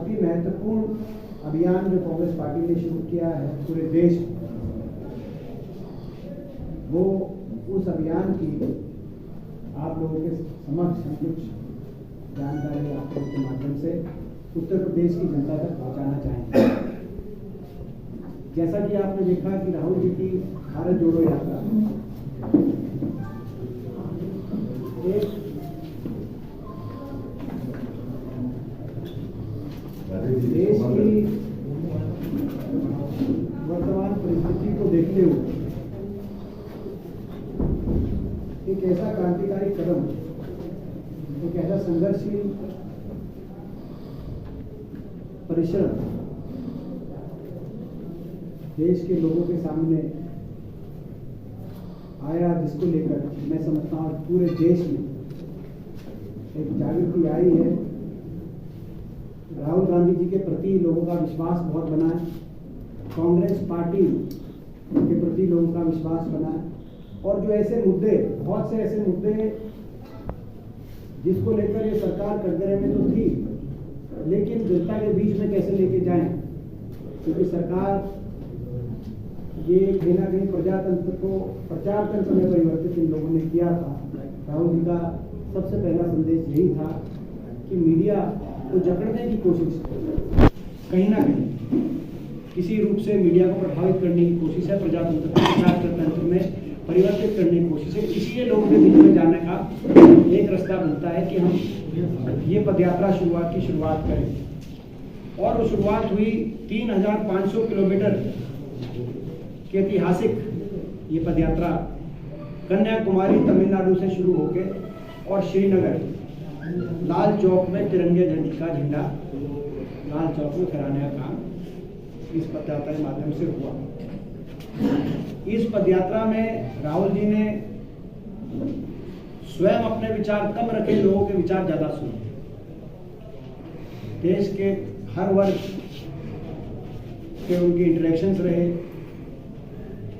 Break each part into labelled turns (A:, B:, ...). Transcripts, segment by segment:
A: बहुत ही महत्वपूर्ण अभियान जो कांग्रेस पार्टी ने शुरू किया है पूरे देश में, वो उस अभियान की आप लोगों के समक्ष हम कुछ जानकारी आप लोगों के माध्यम से उत्तर प्रदेश की जनता तक पहुंचाना चाहेंगे। जैसा कि आपने देखा कि राहुल जी की भारत जोड़ो यात्रा एक देश की वर्तमान परिस्थिति को देखते हुए एक ऐसा क्रांतिकारी कदम, एक ऐसा संघर्षशील परिश्रम देश के लोगों के सामने आया, जिसको लेकर मैं समझता हूँ पूरे देश में एक जागृति आई है। राहुल गांधी जी के प्रति लोगों का विश्वास बहुत बना है, कांग्रेस पार्टी के प्रति लोगों का विश्वास बना है, और जो ऐसे मुद्दे, बहुत से ऐसे मुद्दे जिसको लेकर ये सरकार कटघरे में तो थी, लेकिन जनता के बीच में कैसे लेके जाएं, क्योंकि सरकार ये कहीं ना कहीं प्रजातंत्र को प्रचार तंत्र में परिवर्तित इन लोगों ने किया था। राहुल जी का सबसे पहला संदेश यही था कि मीडिया को जकड़ने की कोशिश, कहीं ना कहीं किसी रूप से मीडिया को प्रभावित करने की कोशिश है, प्रजातंत्र को प्रचार तंत्र में परिवर्तित करने की कोशिश है। इसलिए लोगों के बीच में जाने का एक रास्ता बनता है कि हम ये पदयात्रा की शुरुआत करें। और वो शुरुआत हुई 3500 किलोमीटर की ऐतिहासिक ये पदयात्रा कन्याकुमारी तमिलनाडु से शुरू होकर और श्रीनगर लाल चौक में तिरंगे झंडे का झंडा लाल चौक में फहराने का काम इस पदयात्रा के माध्यम से हुआ। इस पदयात्रा में राहुल जी ने स्वयं अपने विचार कम रखे, लोगों के विचार ज्यादा सुने। देश के हर वर्ग के उनके इंटरेक्शंस रहे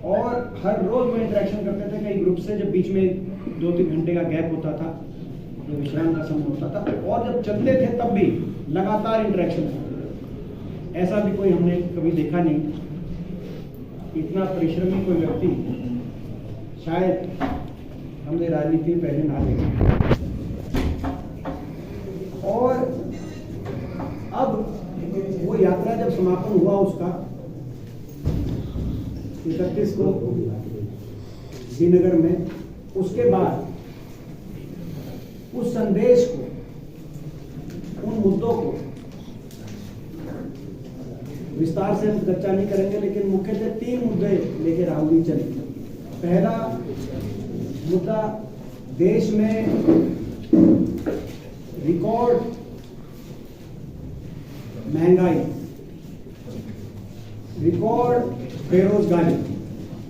A: और हर रोज वो इंटरेक्शन करते थे कई ग्रुप से, जब बीच में 2-3 घंटे का गैप होता था, जो विश्राम का समय होता था, और जब चलते थे तब भी लगातार इंटरेक्शन। ऐसा भी कोई हमने कभी देखा नहीं, इतना परिश्रमी कोई व्यक्ति शायद हमने राजनीति में पहले ना देखा। और अब वो यात्रा जब समापन हुआ उसका 31 को श्रीनगर में, उसके बाद उस संदेश को, उन मुद्दों को विस्तार से हम चर्चा नहीं करेंगे, लेकिन मुख्यतः 3 मुद्दे लेके राहुल जी चले। पहला मुद्दा, देश में रिकॉर्ड महंगाई, रिकॉर्ड बेरोजगारी,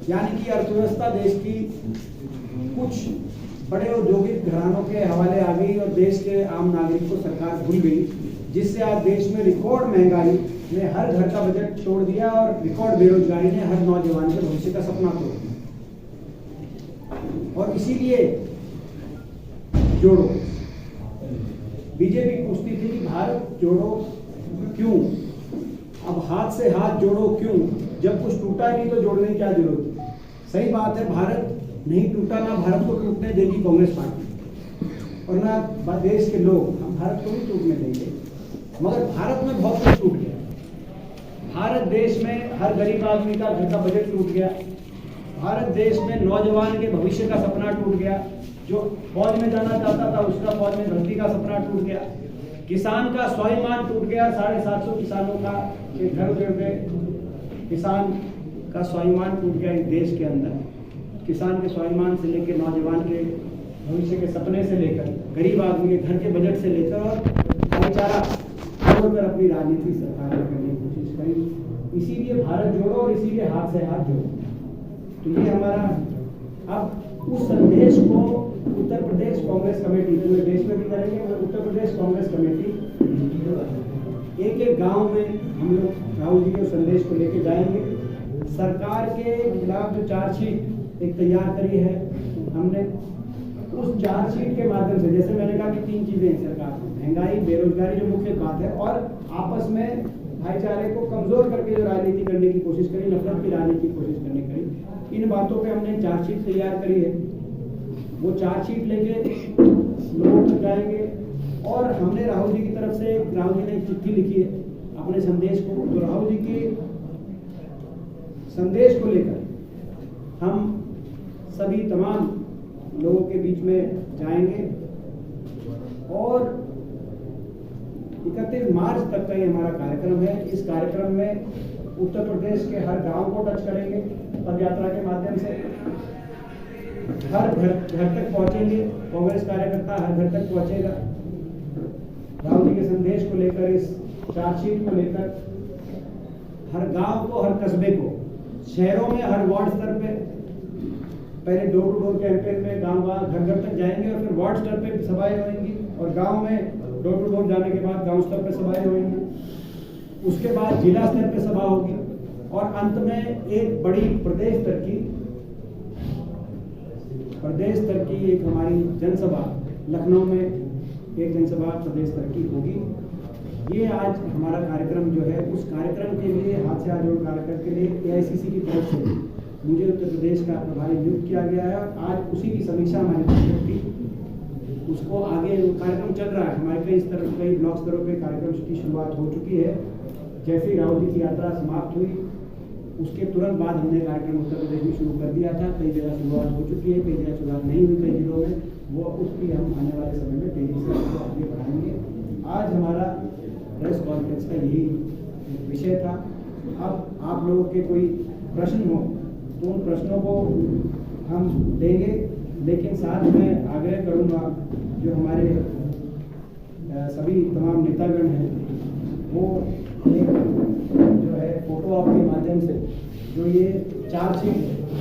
A: यानी कि अर्थव्यवस्था देश की कुछ बड़े औद्योगिक घरानों के हवाले आ गई और देश के आम नागरिक को सरकार भूल गई, जिससे आज देश में रिकॉर्ड महंगाई ने हर घर का बजट तोड़ दिया और रिकॉर्ड बेरोजगारी ने हर नौजवान के भविष्य का सपना तोड़ दिया। और इसीलिए जोड़ो, बीजेपी पूछती थी कि भारत जोड़ो क्यों, अब हाथ से हाथ जोड़ो क्यों, जब कुछ टूटा नहीं तो जोड़ने की क्या जरूरत है। सही बात है, भारत नहीं टूटा, ना भारत को टूटने देगी कांग्रेस पार्टी और ना देश के लोग, हम भारत को नहीं टूटने देंगे। मगर भारत में बहुत कुछ टूट गया। भारत देश में हर गरीब आदमी का घर का बजट टूट गया, भारत देश में नौजवान के भविष्य का सपना टूट गया, जो फौज में जाना चाहता था उसका फौज में भर्ती का सपना टूट गया, किसान का स्वाभिमान टूट गया, 750 किसानों का घर उजड़ गए, किसान का स्वाभिमान टूट गया इस देश के अंदर। किसान के स्वाभिमान से लेकर नौजवान के भविष्य के सपने से लेकर गरीब आदमी के घर के बजट से लेकर और भाईचारा छोड़कर अपनी राजनीति सरकार ने करने की कोशिश करी। इसीलिए भारत जोड़ो और इसीलिए हाथ से हाथ जोड़ो। तो ये हमारा, अब उस संदेश को उत्तर प्रदेश कांग्रेस कमेटी, पूरे देश में भी करेंगे, और उत्तर प्रदेश कांग्रेस कमेटी एक एक गांव में हम लोग राहुल जी के संदेश को लेके जाएंगे। सरकार के खिलाफ जो चार्जशीट एक तैयार करी है हमने, उस चार्जशीट के माध्यम से, जैसे मैंने कहा कि 3 चीजें हैं सरकार में, महंगाई, बेरोजगारी जो मुख्य बात है, और आपस में भाईचारे को कमजोर करके जो राजनीति करने की कोशिश करी, नफरत की राजनीति की कोशिश करने करी, इन बातों पे हमने चार्जशीट तैयार करी है। वो चार्जशीट लेके लोगों तक जाएंगे। और हमने राहुल जी की तरफ से, राहुल जी ने एक चिट्ठी लिखी है अपने संदेश को, तो राहुल जी के संदेश को लेकर हम सभी तमाम लोगों के बीच में जाएंगे और 31 मार्च तक का ये हमारा कार्यक्रम है। इस कार्यक्रम में उत्तर प्रदेश के हर गांव को टच करेंगे पद यात्रा के माध्यम से, हर घर तक पहुंचेंगे, कांग्रेस कार्यकर्ता हर घर तक पहुंचेगा। राहुल जी के संदेश को लेकर, इस चार्जशीट को लेकर हर गांव को, हर कस्बे को, शहरों में हर वार्ड स्तर पे, पहले डोर टू डोर कैंपेन में गांव घर घर तक जाएंगे और फिर वार्ड स्तर पे सभाएं होंगी और गांव में डोर टू डोर जाने के बाद गांव स्तर पे सभाएं होंगी। उसके बाद जिला स्तर पे सभा होगी और अंत में एक बड़ी प्रदेश स्तर की एक हमारी जनसभा लखनऊ में, एक जनसभा प्रदेश स्तर की होगी। ये आज हमारा कार्यक्रम जो है, उस कार्यक्रम के लिए, हाथ से हाथ जोड़ कार्यक्रम के लिए AICC की तरफ से मुझे उत्तर प्रदेश का प्रभारी नियुक्त किया गया है। आज उसी की समीक्षा हमारी बैठक थी, उसको आगे कार्यक्रम चल रहा है। हमारे कई ब्लॉक स्तरों पे कार्यक्रम की शुरुआत हो चुकी है। जैसे ही राहुल जी की यात्रा समाप्त हुई, उसके तुरंत बाद हमने कार्यक्रम उत्तर प्रदेश में शुरू कर दिया था। कई जगह शुरुआत हो चुकी है, कई जगह शुरुआत नहीं हुई कई जिलों में, वो उसकी हम आने वाले समय में तेजी से आगे बढ़ाएंगे। आज हमारा प्रेस कॉन्फ्रेंस का यही विषय था। अब आप लोगों के कोई प्रश्न हो तो उन प्रश्नों को हम देंगे, लेकिन साथ में आग्रह करूंगा जो हमारे सभी तमाम नेतागण हैं, वो एक जो है फोटो ऑप के माध्यम से जो ये चार्जशीट